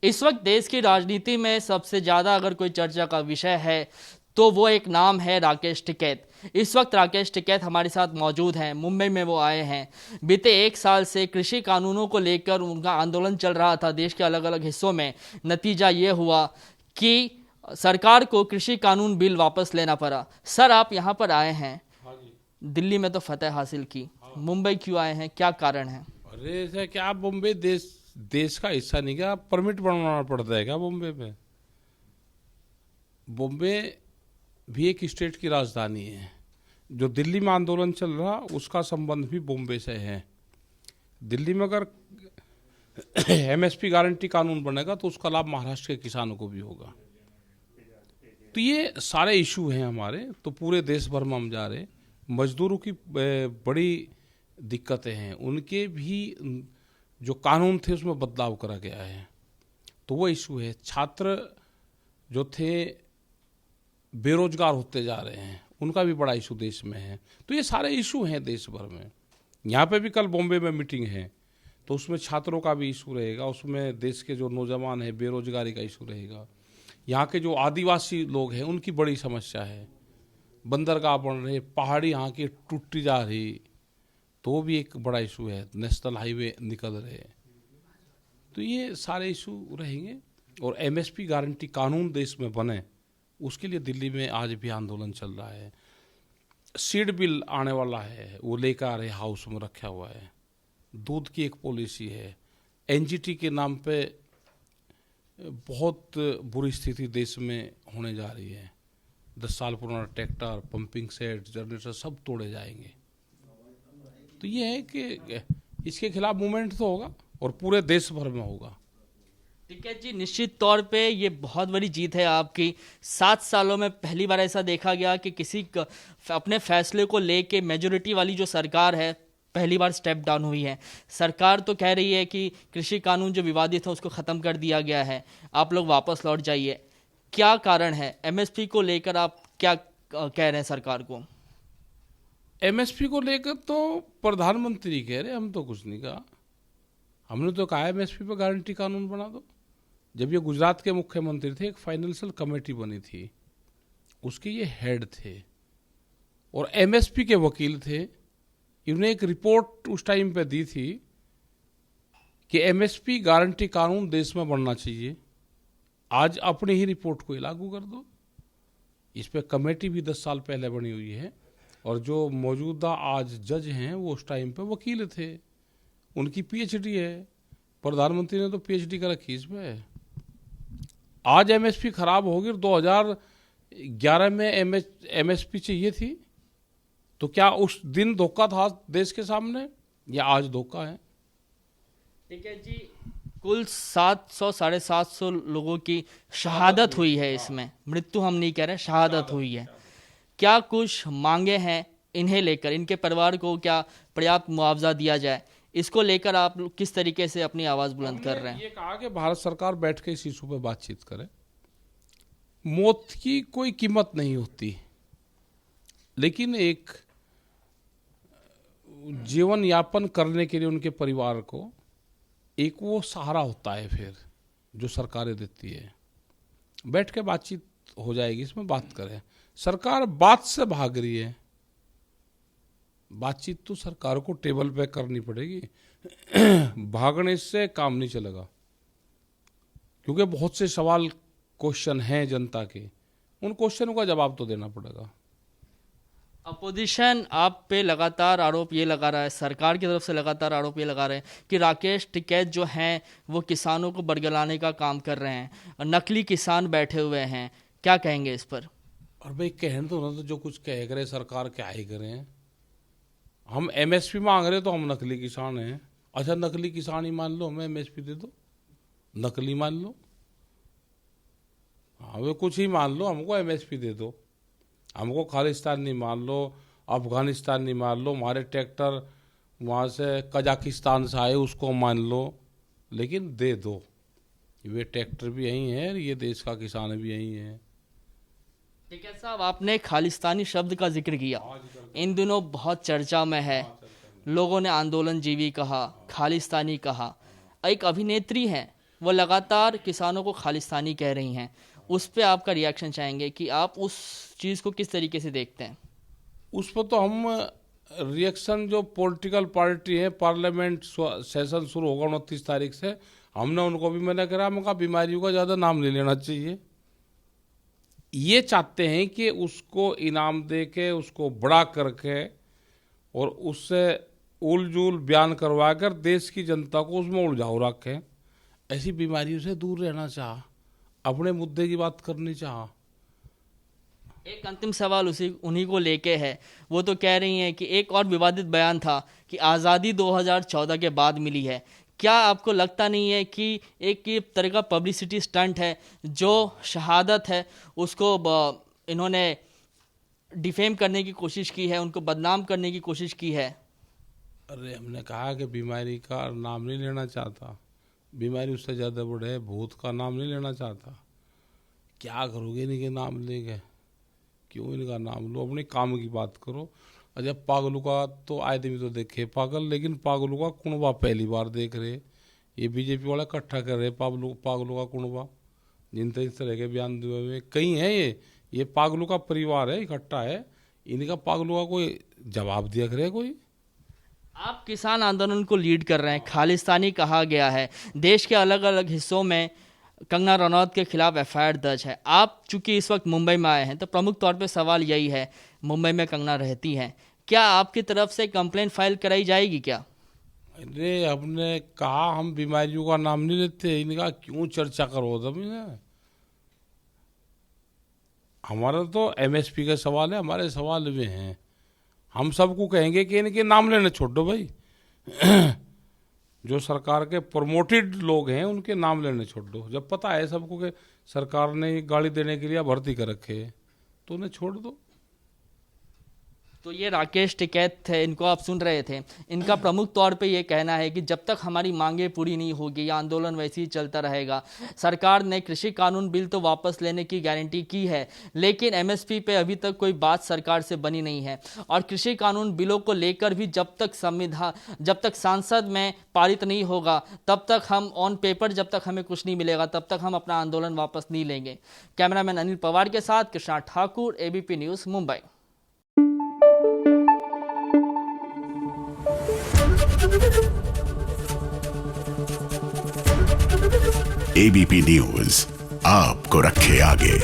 इस वक्त देश की राजनीति में सबसे ज़्यादा अगर कोई चर्चा का विषय है तो वो एक नाम है राकेश टिकैत। इस वक्त राकेश टिकैत हमारे साथ मौजूद हैं, मुंबई में वो आए हैं। बीते एक साल से कृषि कानूनों को लेकर उनका आंदोलन चल रहा था देश के अलग अलग हिस्सों में। नतीजा ये हुआ कि सरकार को कृषि कानून बिल वापस लेना पड़ा। सर, आप यहाँ पर आए हैं, दिल्ली में तो फतेह हासिल की, मुंबई क्यों आए हैं, क्या कारण है? अरे ऐसा क्या, आप बॉम्बे देश का हिस्सा नहीं क्या? परमिट बनवाना पड़ता है क्या बॉम्बे में? बॉम्बे भी एक स्टेट की राजधानी है। जो दिल्ली में आंदोलन चल रहा उसका संबंध भी बॉम्बे से है। दिल्ली में अगर एमएसपी गारंटी कानून बनेगा तो उसका लाभ महाराष्ट्र के किसानों को भी होगा। तो ये सारे इशू हैं हमारे, तो पूरे देश भर में हम जा रहे हैं। मजदूरों की बड़ी दिक्कतें हैं, उनके भी जो कानून थे उसमें बदलाव करा गया है, तो वो इशू है। छात्र जो थे बेरोजगार होते जा रहे हैं, उनका भी बड़ा इशू देश में है। तो ये सारे इशू हैं देश भर में। यहाँ पे भी कल बॉम्बे में मीटिंग है, तो उसमें छात्रों का भी इशू रहेगा, उसमें देश के जो नौजवान हैं बेरोजगारी का इशू रहेगा। यहाँ के जो आदिवासी लोग हैं उनकी बड़ी समस्या है, बंदरगाह बन रहे, पहाड़ी यहाँ की टूटती जा रही, तो वो भी एक बड़ा इशू है। नेशनल हाईवे निकल रहे, तो ये सारे इशू रहेंगे। और एमएसपी गारंटी कानून देश में बने, उसके लिए दिल्ली में आज भी आंदोलन चल रहा है। सीड बिल आने वाला है, वो लेकर आ रहे, हाउस में रखा हुआ है। दूध की एक पॉलिसी है, एनजीटी के नाम पे बहुत बुरी स्थिति देश में होने जा रही है। 10 साल पुराना ट्रैक्टर, पंपिंग सेट, जनरेटर सब तोड़े जाएंगे। तो ये है कि इसके खिलाफ मूवमेंट तो होगा और पूरे देश भर में होगा। ठीक है जी, निश्चित तौर पे ये बहुत बड़ी जीत है आपकी। 7 सालों में पहली बार ऐसा देखा गया कि अपने फैसले को लेके मेजोरिटी वाली जो सरकार है पहली बार स्टेप डाउन हुई है। सरकार तो कह रही है कि कृषि कानून जो विवादित है उसको ख़त्म कर दिया गया है, आप लोग वापस लौट जाइए। क्या कारण है? एमएसपी को लेकर आप क्या कह रहे हैं सरकार को? एमएसपी को लेकर तो प्रधानमंत्री कह रहे, हम तो कुछ नहीं कहा। हमने तो कहा एमएसपी पर गारंटी कानून बना दो। जब ये गुजरात के मुख्यमंत्री थे, एक फाइनेंशियल कमेटी बनी थी, उसके ये हेड थे और एमएसपी के वकील थे। इन्होंने एक रिपोर्ट उस टाइम पे दी थी कि एमएसपी गारंटी कानून देश में बनना चाहिए। आज अपनी ही रिपोर्ट को लागू कर दो। इस पे कमेटी भी 10 साल पहले बनी हुई है और जो मौजूदा आज जज हैं वो उस टाइम पे वकील थे, उनकी पीएचडी है। प्रधानमंत्री ने तो पीएचडी कर रखी इसमें। आज एमएसपी खराब होगी। 2011 में एमएसपी चाहिए थी, तो क्या उस दिन धोखा था देश के सामने या आज धोखा है? ठीक है जी, कुल 700-750 लोगों की शहादत हुई है इसमें, मृत्यु हम नहीं कह रहे, शहादत हुई है। क्या कुछ मांगे हैं इन्हें लेकर? इनके परिवार को क्या पर्याप्त मुआवजा दिया जाए, इसको लेकर आप लोग किस तरीके से अपनी आवाज़ बुलंद कर रहे हैं? ये कहा कि भारत सरकार बैठ के इस इशू पे बातचीत करे। मौत की कोई कीमत नहीं होती, लेकिन एक जीवन यापन करने के लिए उनके परिवार को एक वो सहारा होता है फिर जो सरकारें देती है। बैठ के बातचीत हो जाएगी, इसमें बात करें। सरकार बात से भाग रही है, बातचीत तो सरकार को टेबल पे करनी पड़ेगी। भागने से काम नहीं चलेगा, क्योंकि बहुत से सवाल क्वेश्चन हैं जनता के, उन क्वेश्चनों का जवाब तो देना पड़ेगा। अपोजिशन आप पे लगातार आरोप ये लगा रहा है, सरकार की तरफ से लगातार आरोप ये लगा रहे हैं कि राकेश टिकैत जो हैं वो किसानों को बरगलाने का काम कर रहे हैं, नकली किसान बैठे हुए हैं। क्या कहेंगे इस पर? और भाई कहने तो ना, तो जो कुछ कह करे सरकार क्या ही करें। हम एमएसपी मांग रहे तो हम नकली किसान हैं। अच्छा, नकली किसान ही मान लो, हमें एमएसपी दे दो, नकली मान लो, हाँ वे कुछ ही मान लो, हमको एमएसपी दे दो। हमको खालिस्तानी मान लो, अफगानिस्तानी मान लो, हमारे ट्रैक्टर वहाँ से कजाकिस्तान से आए उसको मान लो, लेकिन दे दो। वे ट्रैक्टर भी यही हैं, ये देश का किसान भी यही है। ठीक है साहब, आपने खालिस्तानी शब्द का जिक्र किया, इन दिनों बहुत चर्चा में है। लोगों ने आंदोलन जीवी कहा, खालिस्तानी कहा। एक अभिनेत्री हैं वो लगातार किसानों को खालिस्तानी कह रही हैं। उस पे आपका रिएक्शन चाहेंगे कि आप उस चीज़ को किस तरीके से देखते हैं? उस पर तो हम रिएक्शन, जो पॉलिटिकल पार्टी है, पार्लियामेंट सेशन शुरू होगा 29 तारीख से, हमने उनको भी मैंने कहा, मैं कहा बीमारियों का ज़्यादा नाम नहीं लेना चाहिए। ये चाहते हैं कि उसको इनाम दे के, उसको बड़ा करके और उससे उलझुल बयान करवा कर देश की जनता को उसमें उलझाओ रखें। ऐसी बीमारियों से दूर रहना चाह, अपने मुद्दे की बात करनी चाह। एक अंतिम सवाल उन्हीं को लेके है। वो तो कह रही हैं कि एक और विवादित बयान था कि आज़ादी 2014 के बाद मिली है। क्या आपको लगता नहीं है कि एक ये तरह का पब्लिसिटी स्टंट है, जो शहादत है उसको इन्होंने डिफेम करने की कोशिश की है, उनको बदनाम करने की कोशिश की है? अरे हमने कहा कि बीमारी का नाम नहीं लेना चाहता, बीमारी उससे ज़्यादा बड़े है, भूत का नाम नहीं लेना चाहता। क्या करोगे इनके नाम लेके? क्यों इनका नाम लो? अपने काम की बात करो। अच्छा, पागलों का तो आदमी तो देखे पागल, लेकिन पागलों का कुनबा पहली बार देख रहे। ये बीजेपी वाला इकट्ठा कर रहे पागलों का कुनबा, जिन इस तरह के बयान दिए हुए कई हैं। ये पागलों का परिवार है, इकट्ठा है। इनका पागलों का कोई जवाब दिया करे कोई? आप किसान आंदोलन को लीड कर रहे हैं, खालिस्तानी कहा गया है, देश के अलग अलग हिस्सों में कंगना रनौत के खिलाफ एफआईआर दर्ज है। आप चूंकि इस वक्त मुंबई में आए हैं, तो प्रमुख तौर पे सवाल यही है, मुंबई में कंगना रहती हैं, क्या आपकी तरफ से कंप्लेंट फाइल कराई जाएगी क्या? अरे हमने कहा हम बीमारियों का नाम नहीं लेते, इनका क्यों चर्चा करो तुम? हमारा तो एमएसपी का सवाल है, हमारे सवाल में हैं। हम सबको कहेंगे कि इनके नाम लेने छोड़ दो भाई। जो सरकार के प्रमोटेड लोग हैं उनके नाम लेने छोड़ दो। जब पता है सबको कि सरकार ने गाड़ी देने के लिए भर्ती कर रखे, तो उन्हें छोड़ दो। तो ये राकेश टिकैत थे, इनको आप सुन रहे थे। इनका प्रमुख तौर पे ये कहना है कि जब तक हमारी मांगे पूरी नहीं होगी, ये आंदोलन वैसे ही चलता रहेगा। सरकार ने कृषि कानून बिल तो वापस लेने की गारंटी की है, लेकिन एमएसपी पे अभी तक कोई बात सरकार से बनी नहीं है। और कृषि कानून बिलों को लेकर भी जब तक संसद में पारित नहीं होगा, तब तक हम ऑन पेपर, जब तक हमें कुछ नहीं मिलेगा, तब तक हम अपना आंदोलन वापस नहीं लेंगे। कैमरामैन अनिल पवार के साथ Krishna Thakur, ABP news, Mumbai. ABP news आपको रखे आगे।